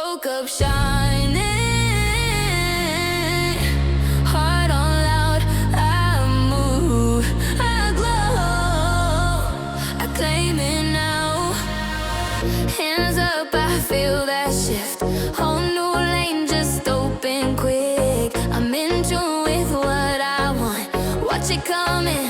Woke up shining, heart on loud, I move, I glow, I claim it now. Hands up, I feel that shift. Whole new lane just open quick. I'm in tune with what I want. Watch it coming.